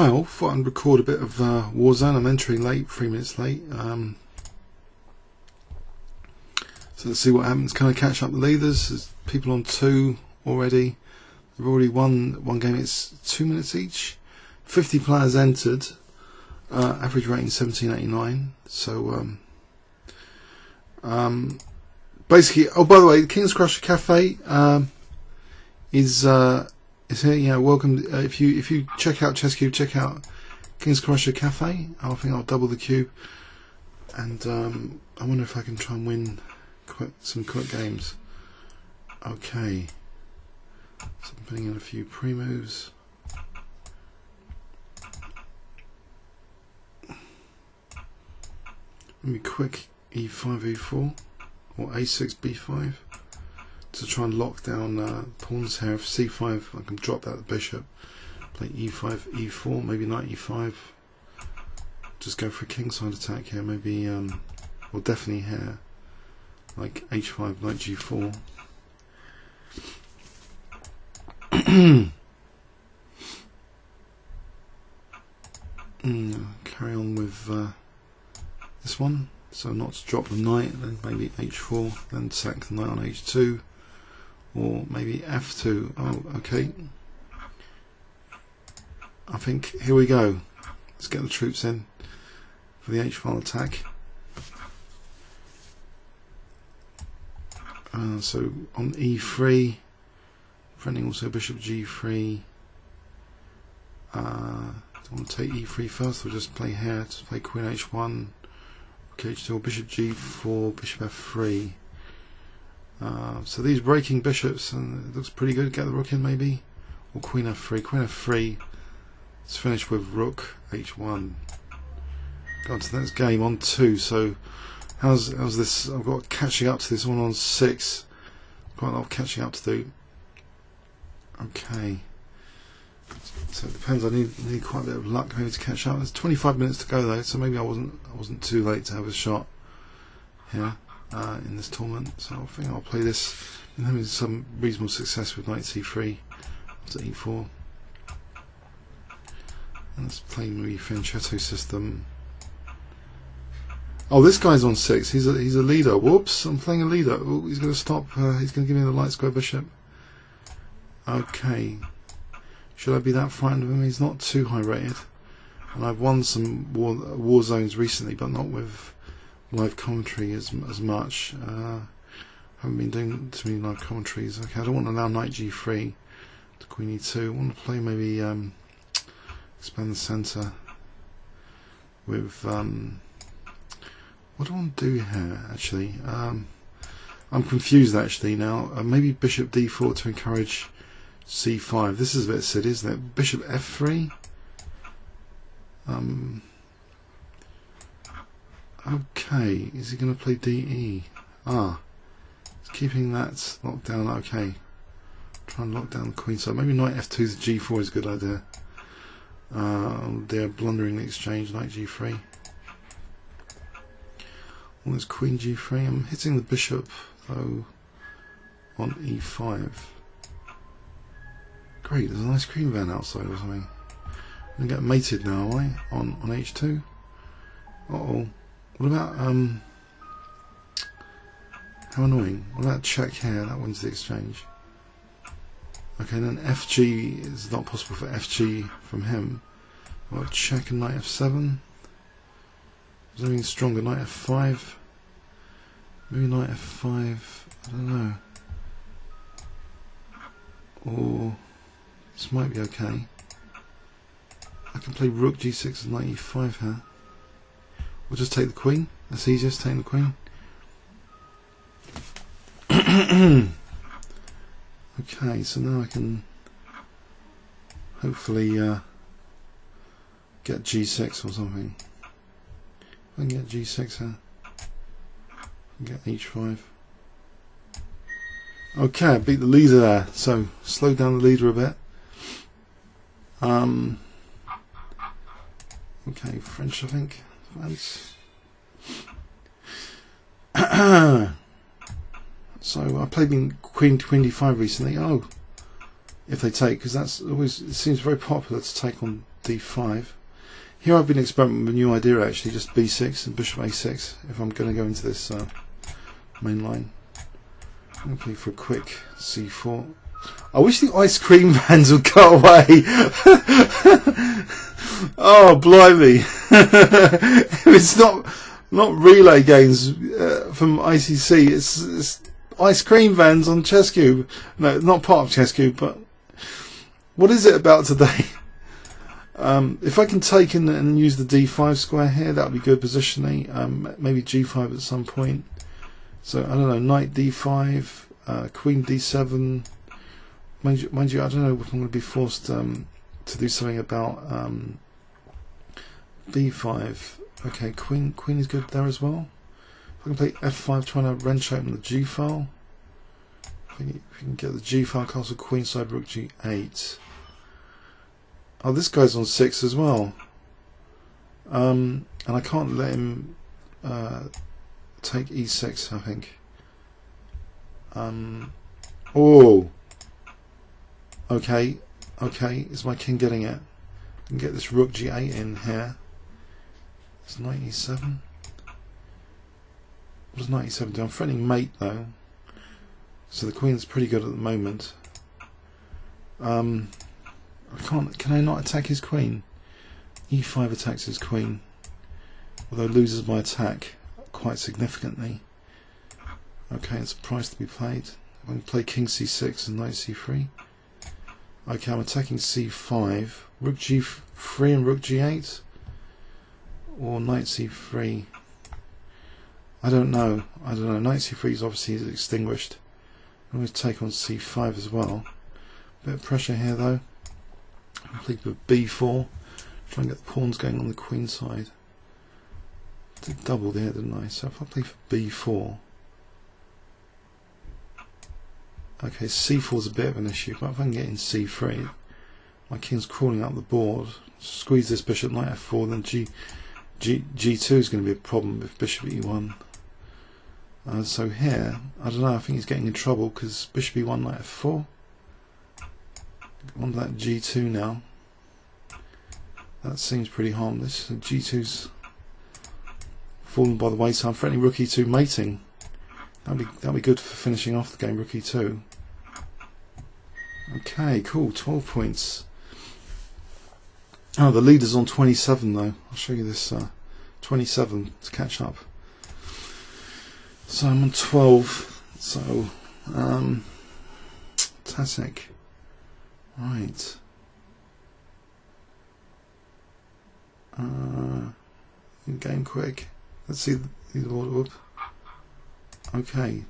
Well, thought I'd record a bit of Warzone. I'm entering late, 3 minutes late. So let's see what happens. Can I catch up the leaders? There's people on 2 already. They've already won one game. It's 2 minutes each. 50 players entered. Average rating 1789. So basically, oh, by the way, the King's Crusher Cafe is here. Yeah, welcome. If you check out Chesscube, check out King's Crusher Cafe. I think I'll double the cube, and I wonder if I can try and win some quick games. Okay, so I'm putting in a few pre-moves. Maybe quick e5, e4, or a6, b5 to try and lock down pawns here. If c5, I can drop out the bishop, play e5, e4, maybe knight e5. Just go for a kingside attack here, maybe, or definitely here, like h5, knight g4. Carry on with this one, so not to drop the knight, then maybe h4, then sack the knight on h2, or maybe f2. Oh, okay. I think here we go. Let's get the troops in for the h-file attack. So on e3, defending also bishop g3. Don't want to take e3 first. We'll just play here to play queen h1. h2, bishop g4, bishop f3. So these breaking bishops, and it looks pretty good. Get the rook in maybe, or queen f3. Queen f3. Let's finish with rook h1. Go on to the next game on 2. So how's this? I've got catching up to this one on 6. Quite a lot of catching up to do. Okay. So it depends. I need quite a bit of luck maybe to catch up. There's 25 minutes to go though, so maybe I wasn't too late to have a shot here in this tournament. So I think I'll play this. I'm having some reasonable success with knight c3 to e4. And let's play maybe fianchetto system. Oh, this guy's on 6. He's a leader. Whoops! I'm playing a leader. Oh, he's going to stop. He's going to give me the light square bishop. Okay. Should I be that frightened of him? He's not too high rated, and I've won some war zones recently, but not with live commentary as much. Haven't been doing too many live commentaries. Okay, I don't want to allow knight g3 to queen e2. I want to play maybe expand the centre with what do I want to do here? Actually, I'm confused actually now. Maybe bishop d4 to encourage c5. This is a bit silly, isn't it? Bishop f3. Okay, is he going to play de? He's keeping that locked down. Okay, try and lock down the queen side. Maybe knight f2 to g4 is a good idea. They're blundering the exchange. Knight g3. Well, it's queen g3. I'm hitting the bishop though on e5. Great, there's an ice cream van outside or something. I'm gonna get mated now, am I? On h2. Uh-oh. What about how annoying. What about check here? That wins the exchange. Okay, then fg is not possible for fg from him. Well, check and knight f7. Is there anything stronger? Knight f5. Maybe knight f5. I don't know. Or this might be okay. I can play rook g6 and knight e5 here. We'll just take the queen. That's easiest, taking the queen. Okay, so now I can hopefully get g6 or something. I can get g6 here. I can get h5. Okay, I beat the leader there, so slow down the leader a bit. Okay, French I think. France. So I played in queen d5 recently. Oh, if they take, because that's always, it seems very popular to take on d5. Here I've been experimenting with a new idea actually, just b6 and bishop a6 if I'm going to go into this main line. Okay, for a quick c4. I wish the ice cream vans would go away. Oh, blimey. It's not relay games from ICC, it's ice cream vans on Chesscube. No, not part of Chesscube, but what is it about today? If I can take in and use the d5 square here, that would be good positioning. Maybe g5 at some point. So I don't know, knight d5, queen d7. Mind you, I don't know if I'm going to be forced to do something about b5. Okay, queen is good there as well. If I can play f5, trying to wrench open the g file. If you can get the g file, castle queenside, rook g8. Oh, this guy's on 6 as well. And I can't let him take e6, I think. Oh. Okay, is my king getting it? I can get this rook g8 in here. It's knight e7. What does knight e7 do? I'm threatening mate though. So the queen's pretty good at the moment. Can I not attack his queen? e5 attacks his queen, although loses my attack quite significantly. Okay, it's a price to be paid. I can play king c6 and knight c3. Okay, I'm attacking c5, rook g3 and rook g8, or knight c3. I don't know. Knight c3 is obviously extinguished. I'm going to take on c5 as well. Bit of pressure here though. I'm playing with b4. Try and get the pawns going on the queen side. I did double there, didn't I? So if I play for b4. Okay, c4 is a bit of an issue, but if I can get in c3, my king's crawling up the board. Squeeze this bishop, knight f4, then g2 is going to be a problem with bishop e1. So here, I don't know, I think he's getting in trouble because bishop e1, knight f4. On that g2 now. That seems pretty harmless. So g2's fallen by the wayside. I'm threatening rook e2 mating. That'd be good for finishing off the game, rook e2. Okay, cool, 12 points. Oh, the leader's on 27 though. I'll show you this 27 to catch up. So I'm on 12. So, fantastic. Right. Game quick. Let's see the order up. Okay.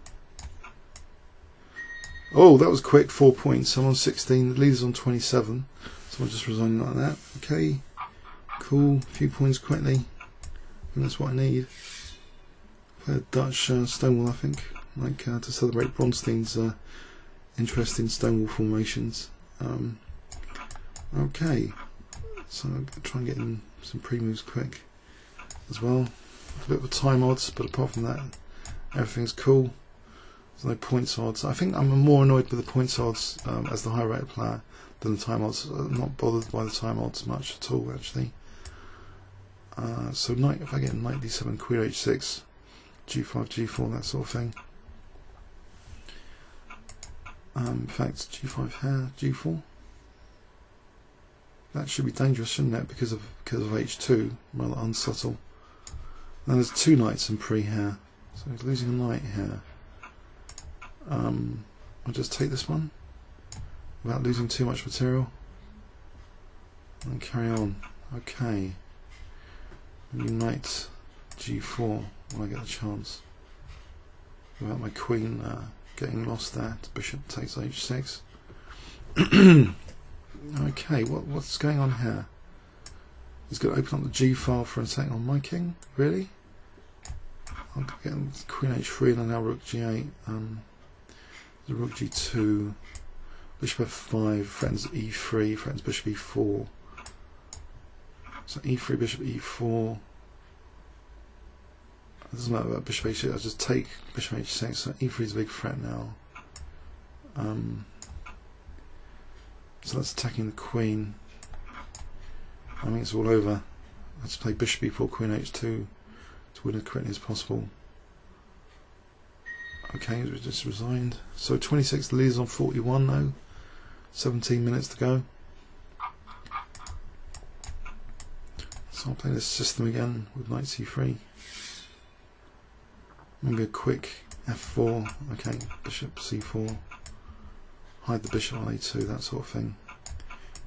Oh, that was quick. 4 points. I'm on 16. The leader's on 27. So I'll just resign like that. Okay. Cool. A few points quickly. I think that's what I need. Play a Dutch Stonewall, I think. Like to celebrate Bronstein's interest in Stonewall formations. Okay. So I'm going to try and get in some pre-moves quick as well. A bit of a time odds, but apart from that, everything's cool. There's no points odds. I think I'm more annoyed with the points odds as the high rated player than the time odds. I'm not bothered by the time odds much at all actually. So knight, if I get knight d7, queen h6, g5, g4, that sort of thing. In fact, g5 here, g4. That should be dangerous, shouldn't it? Because of h2, rather unsubtle. Then there's two knights in pre here, so he's losing a knight here. I'll just take this one without losing too much material and carry on. Okay, knight g4 when I get the chance without my queen getting lost there. Bishop takes h6. Okay, what's going on here? He's going to open up the g file for an attack on my king. Really? I'm getting queen h3 and now rook g8. The rook g2, bishop f5, threatens e3, threatens bishop e4. So e3, bishop e4. It doesn't matter about bishop h6. I'll just take bishop h6. So e3 is a big threat now. So that's attacking the queen. I mean, it's all over. Let's play bishop e4, queen h2 to win as quickly as possible. Okay, we just resigned. So 26 leads on 41 now. 17 minutes to go. So I'll play this system again with knight c3. Maybe a quick f4. Okay, bishop c4. Hide the bishop on a2, that sort of thing.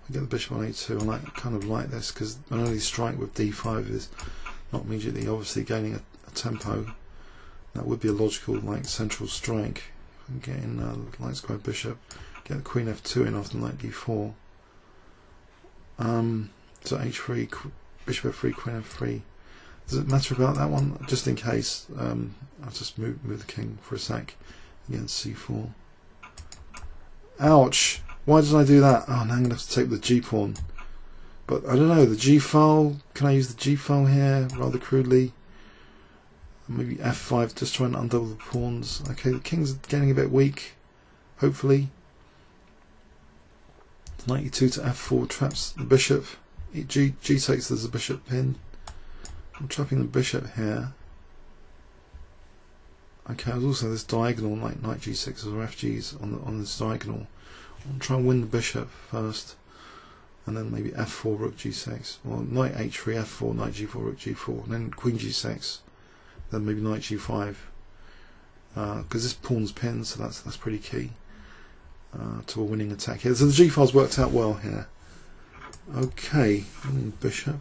I get the bishop on a2. I kind of like this because an early strike with d5 is not immediately obviously gaining a tempo. That would be a logical like central strike. I'm getting light square bishop, get the queen f2 in after knight d4. So h3, bishop f3, queen f3. Does it matter about that one? Just in case, I'll just move the king for a sec against c4. Ouch! Why did I do that? Oh, now I'm going to have to take the g pawn. But I don't know, the g file, can I use the g file here rather crudely? Maybe f5, just trying to undouble the pawns. Okay, the king's getting a bit weak, hopefully. Knight e2 to f4 traps the bishop. G takes, there's a bishop pin. I'm trapping the bishop here. Okay, there's also this diagonal, like knight g6 or fg's on this diagonal. I'll try and win the bishop first, and then maybe f4, rook g6, or knight h3, f4, knight g4, rook g4, and then queen g6, then maybe knight g5, because this pawn's pinned, so that's pretty key to a winning attack here. So the g file's worked out well here. Okay, bishop.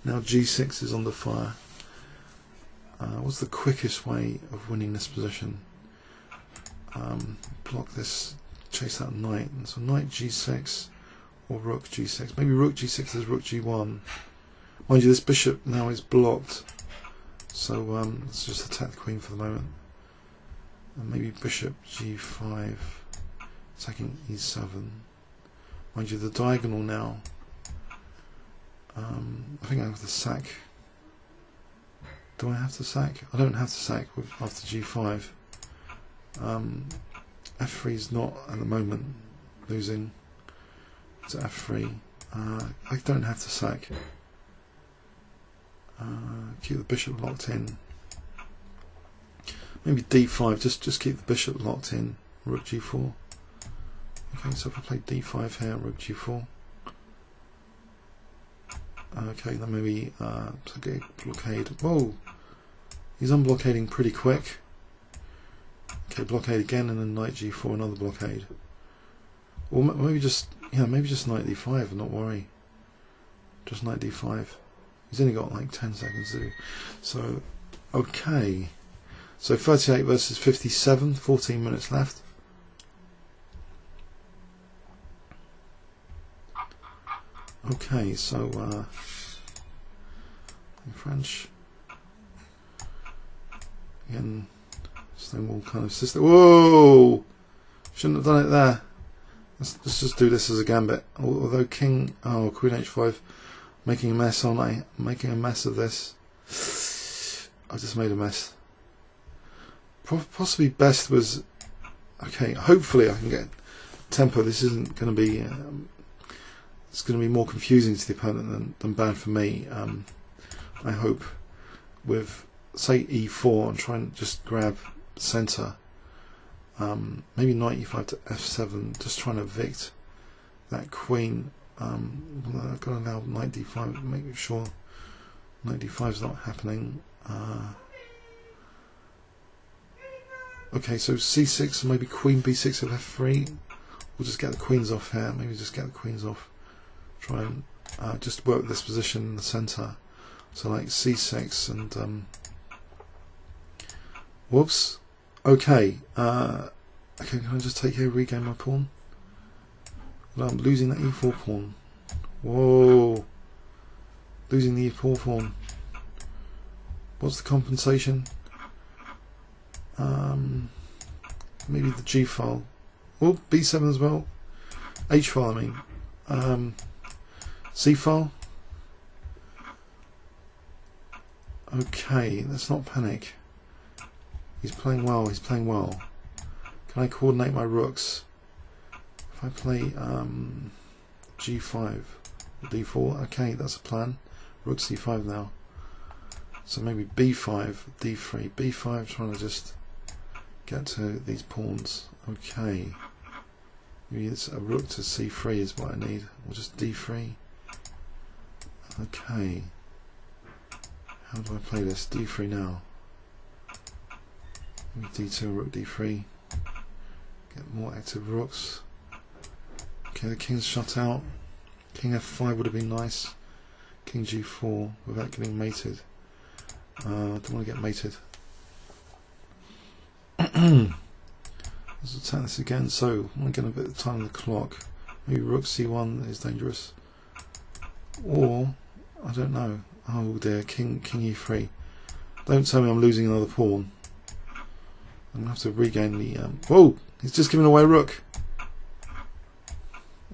Now g6 is under fire. What's the quickest way of winning this position? Block this, chase that knight. And so knight g6 or rook g6. Maybe rook g6 is rook g1. Mind you, this bishop now is blocked. So let's just attack the queen for the moment. And maybe bishop g5, attacking e7. Mind you, the diagonal now. I think I have to sack. Do I have to sack? I don't have to sack after g5. f3 is not at the moment losing to f3. I don't have to sack. Keep the bishop locked in. Maybe d5. Just keep the bishop locked in. Rook g4. Okay, so if I play d5 here, rook g4. Okay, then maybe blockade. Whoa, he's unblockading pretty quick. Okay, blockade again, and then knight g4, another blockade. Or maybe just maybe just knight d5 and not worry. Just knight d5. He's only got like 10 seconds to do. So, okay. So 38 versus 57, 14 minutes left. Okay, so in French again, Stonewall kind of system. Whoa! Shouldn't have done it there. Let's just do this as a gambit. Although king, queen h5, making a mess, aren't I? I'm making a mess of this. I just made a mess. Possibly best was okay. Hopefully I can get tempo. This isn't going to be. It's going to be more confusing to the opponent than bad for me. I hope with say e4 and try and just grab center. Maybe knight e5 to f7, just trying to evict that queen. I've got to allow knight d5, make sure knight d5 is not happening. Okay, so c6 and maybe queen b6 of f3. We'll just get the queens off here. Maybe just get the queens off. Try and just work this position in the center. So like c6 and whoops. Okay. Okay, can I just take here, regain my pawn? Well, I'm losing that e4 pawn. Whoa. Losing the e4 pawn. What's the compensation? Maybe the g file. Oh, b7 as well. H file, I mean. C file. Okay, let's not panic. He's playing well, he's playing well. Can I coordinate my rooks? If I play g5, d4. Okay, that's a plan. Rook c5 now. So maybe b5, d3, b5, trying to just get to these pawns. Okay. Maybe it's a rook to c3 is what I need. Or just d3. Okay. How do I play this? d3 now. Maybe d2, rook d3. Get more active rooks. Okay, the king's shut out. King f5 would have been nice. King g4 without getting mated. I don't want to get mated. Let's attack this again. So I want to get a bit of time on the clock. Maybe rook c1 is dangerous. Or, I don't know. Oh dear, king e3. Don't tell me I'm losing another pawn. I'm going to have to regain the... whoa! He's just given away a rook.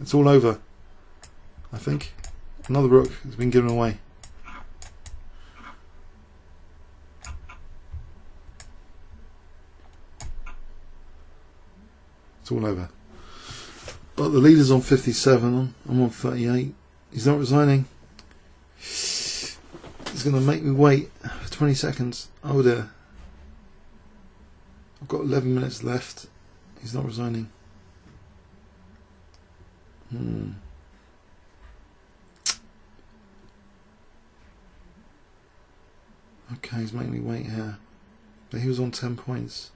It's all over, I think. Another rook has been given away. It's all over. But the leader's on 57. I'm on 38. He's not resigning. He's going to make me wait for 20 seconds. Oh dear. I've got 11 minutes left. He's not resigning. Okay, he's making me wait here. But he was on 10 points.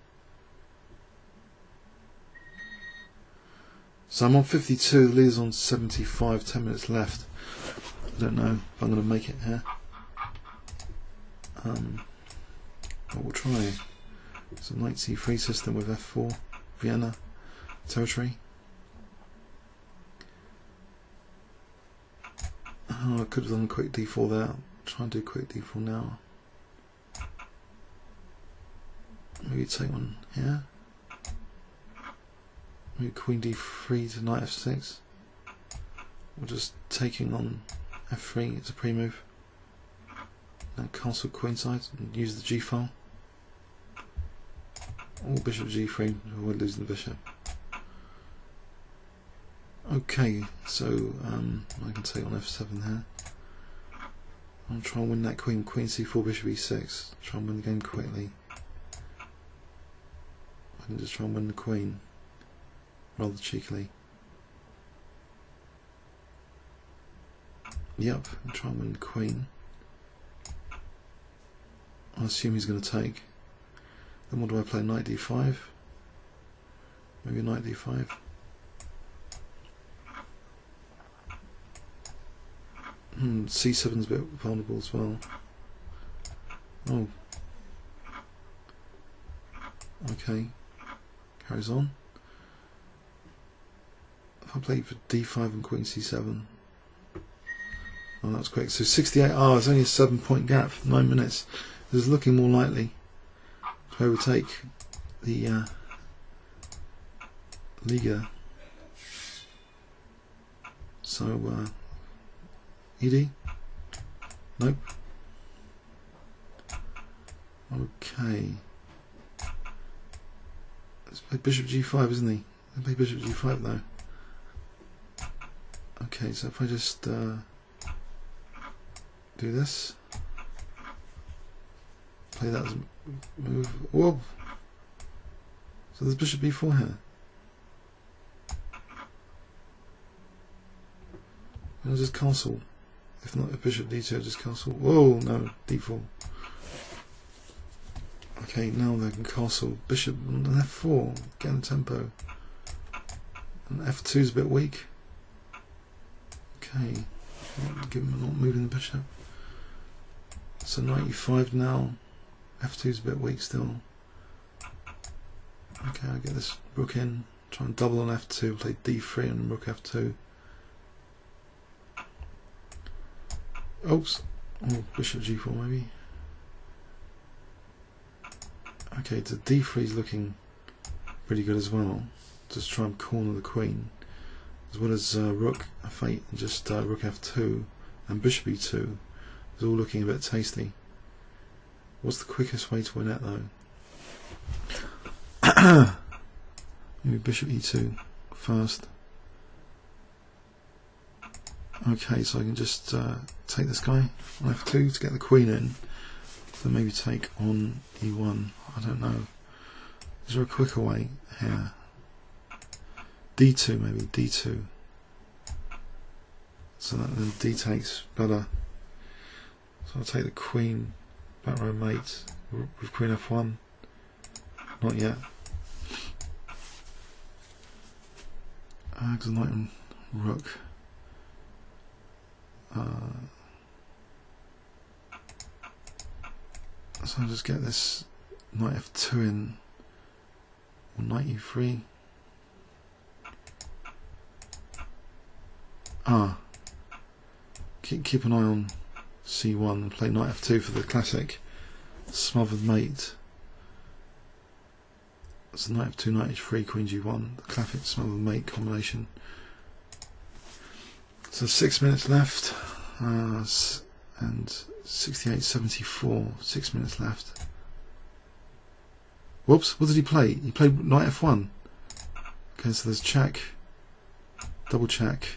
So I'm on 52, the leader's on 75, 10 minutes left. I don't know if I'm going to make it here. But we'll try. It's a knight c3 system with f4, Vienna territory. Oh, I could have done quick d4 there. I'll try and do quick d4 now. Maybe take one here. Maybe queen d3 to knight f6. We're just taking on f3, it's a pre-move. Now castle queenside and use the g file. Or bishop g3, we're losing the bishop. Okay, so I can take on f7 here. I'll try and win that queen c4, bishop e6. Try and win the game quickly. I can just try and win the queen rather cheekily. Yep, I'll try and win the queen. I assume he's going to take. Then what do I play? Knight d5? Maybe knight d5? C7's a bit vulnerable as well. Oh. Okay. Carries on. If I play for d5 and queen c7. Oh, that's quick. So 68. Oh, it's only a 7-point gap. 9 minutes. This is looking more likely to overtake the Liga. So, ED? Nope. Okay. Let's play bishop g5, isn't he? Let's play bishop g5 though. Okay, so if I just do this, play that as a move. Whoa! So there's bishop b4 here. I'll just castle. If not, if bishop d2, I'll just castle. Whoa, no, d4. Okay, now they can castle. Bishop on f4, get the tempo. And f2 is a bit weak. Okay, give him not moving the bishop. So 95 now. f2 is a bit weak still. Okay, I'll get this rook in. Try and double on f2, play d3 and rook f2. Oops. Oh, bishop g4 maybe. Okay, the d3 is looking pretty good as well. Just try and corner the queen. As well as rook f8 and just rook f2 and bishop e2 is all looking a bit tasty. What's the quickest way to win it though? Maybe bishop e2 first. Okay, so I can just take this guy on f2 to get the queen in, then maybe take on e1. I don't know. Is there a quicker way here? d2 maybe, d2. So that then d takes better. So I'll take the queen, back row mate with queen f1. Not yet. Because knight and rook. So I'll just get this knight f2 in, or knight e3. Keep an eye on c1 and play knight f2 for the classic smothered mate. So knight f2, knight h3, queen g1, the classic smothered mate combination. So 6 minutes left, and 68-74, 6 minutes left. Whoops, what did he play? He played knight f1. Okay, so there's check, double check,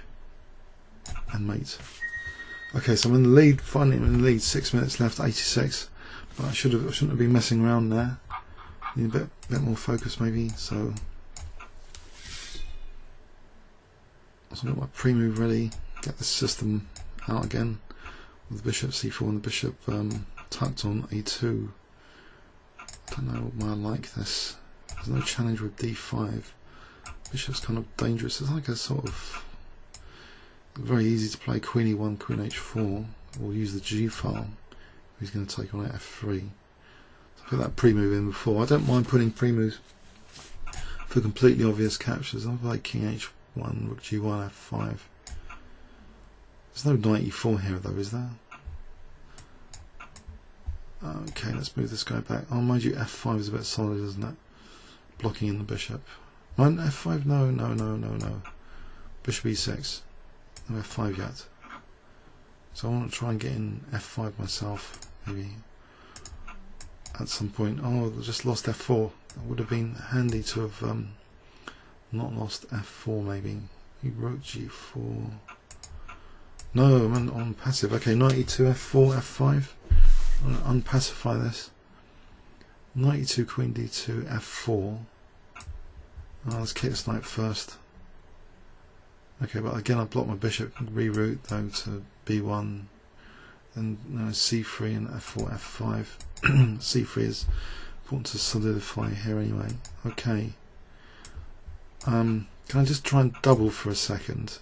and mate. Okay, so I'm in the lead, finally I'm in the lead, 6 minutes left, 86. But I shouldn't have been messing around there. Need a bit more focus maybe, so I've got my pre-move ready, get the system out again with the bishop c4 and the bishop tucked on a2. I don't know why I like this. There's no challenge with d5. Bishop's kind of dangerous. It's like a sort of very easy to play queen e1, queen h4, or use the g file. He's going to take on f3. So I put that pre-move in before. I don't mind putting pre-moves for completely obvious captures. I'll play king h1, rook g1, f5. There's no knight e4 here though, is there? Okay, let's move this guy back. Oh, mind you, f5 is a bit solid, isn't it? Blocking in the bishop. Mine f5, no. Bishop e6. No f5 yet. So I want to try and get in f5 myself, maybe at some point. Oh, I just lost f4. It would have been handy to have not lost f4 maybe. Rook g4. No, I'm on passive. Okay, knight e2, f4, f5. I'm going to unpacify this. Knight e2, queen d2, f4. Let's kick this knight first. Okay, but again I blocked my bishop, reroute though to b1, and c3 and f4, f5. c3 is important to solidify here anyway. Okay. Can I just try and double for a second?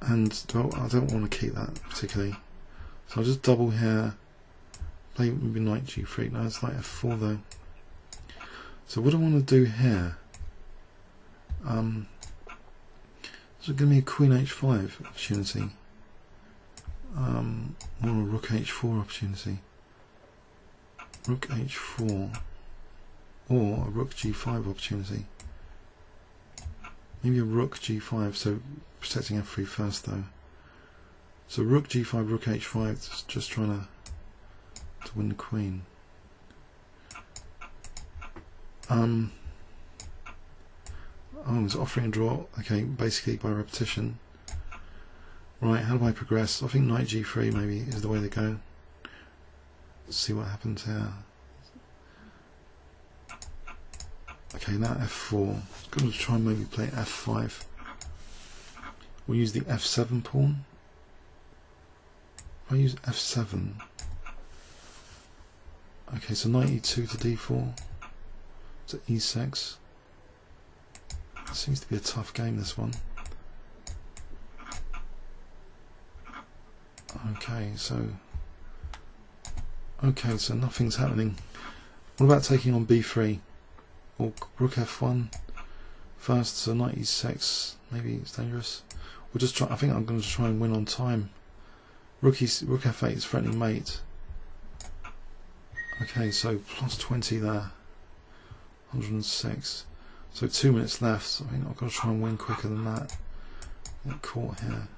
And I don't want to keep that particularly. So I'll just double here, play maybe knight g3. No, it's knight f4 though. So what do I want to do here? So give me a queen h5 opportunity, or a rook h4 opportunity, rook h4, or a rook g5 opportunity. Maybe a rook g5, so protecting f3 first though. So rook g5, rook h5, just trying to win the queen. Oh, it's offering a draw. Okay, basically by repetition. Right, how do I progress? I think knight g3 maybe is the way to go. Let's see what happens here. Okay, now f4. I'm going to try and maybe play f5. We'll use the f7 pawn. I'll use f7. Okay, so knight e2 to d4 to e6. Seems to be a tough game, this one. Okay, so nothing's happening. What about taking on b3 or rook f1 first? So knight e6, maybe it's dangerous. We'll just try. I think I'm going to try and win on time. Rook f8 is threatening mate. Okay, so plus 20 there, 106. So 2 minutes left. So I think I've got to try and win quicker than that. Get caught here.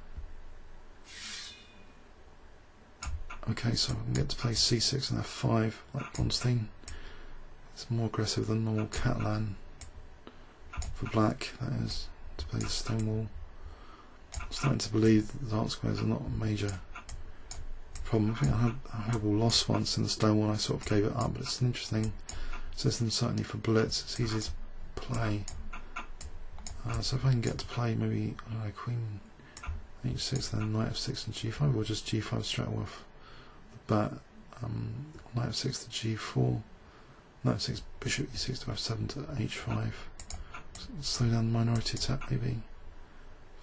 Okay, so I can get to play c6 and f5 like Bronstein. It's more aggressive than normal Catalan for black, that is. to play the stone wall. I'm starting to believe that the dark squares are not a major problem. I think I had a horrible loss once in the stone wall. I sort of gave it up, but it's an interesting system, certainly for blitz. It's easy to play. So if I can get to play maybe, I don't know, queen h6, then knight f6 and g5, or just g5 straight off the bat. Knight f6 to g4, knight f6, bishop e6 to f7 to h5. Slow down the minority attack maybe.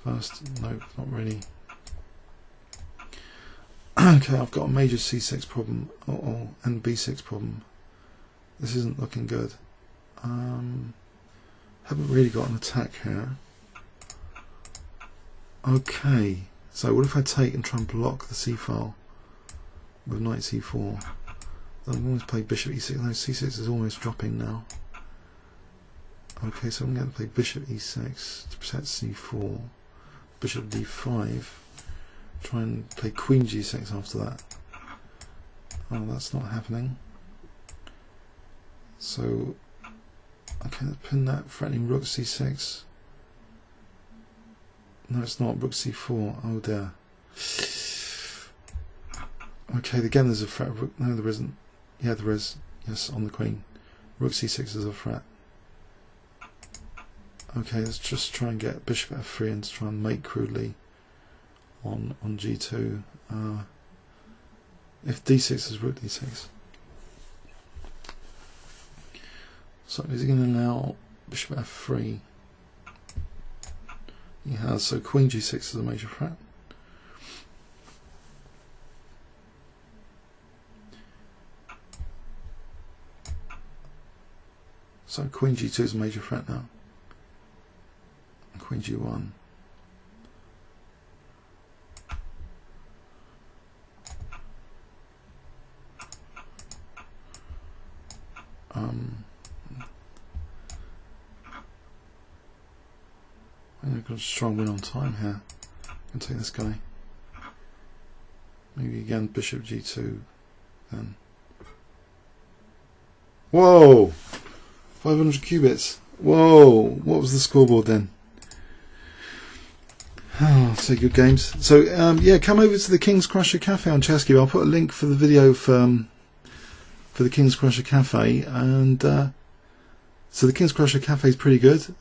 First, no, not really. Okay, I've got a major c6 problem and b6 problem. This isn't looking good. Haven't really got an attack here. Okay, so what if I take and try and block the c file with knight c4? Then I'm going to play bishop e6. No, c6 is almost dropping now. Okay, so I'm going to play bishop e6 to protect c4, bishop d5, try and play queen g6 after that. Oh, that's not happening. So, okay, let's pin that, threatening rook c6. No, it's not, rook c4, oh dear. Okay, again there's a threat of rook, no there isn't. Yeah, there is, yes, on the queen. Rook c6 is a threat. Okay, let's just try and get bishop f3 and try and mate crudely on g2. If d6 is rook d6. So is he going to allow bishop f3? He has, so queen g6 is a major threat. So queen g2 is a major threat now. And queen g1. I've got a strong win on time here. I'm going to take this guy. Maybe again bishop g2 then. Whoa! 500 qubits. Whoa! What was the scoreboard then? Oh, so good games. So yeah, come over to the King's Crusher Cafe on Chesscube. I'll put a link for the video for the King's Crusher Cafe, and so the King's Crusher Cafe is pretty good.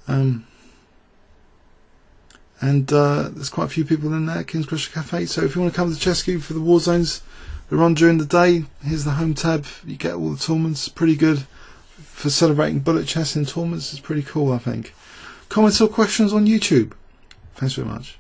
And there's quite a few people in there, King's Crusher Cafe. So if you want to come to Chesscube for the war zones that run during the day, here's the home tab. You get all the tournaments. Pretty good for celebrating bullet chess in tournaments. It's pretty cool, I think. Comments or questions on YouTube. Thanks very much.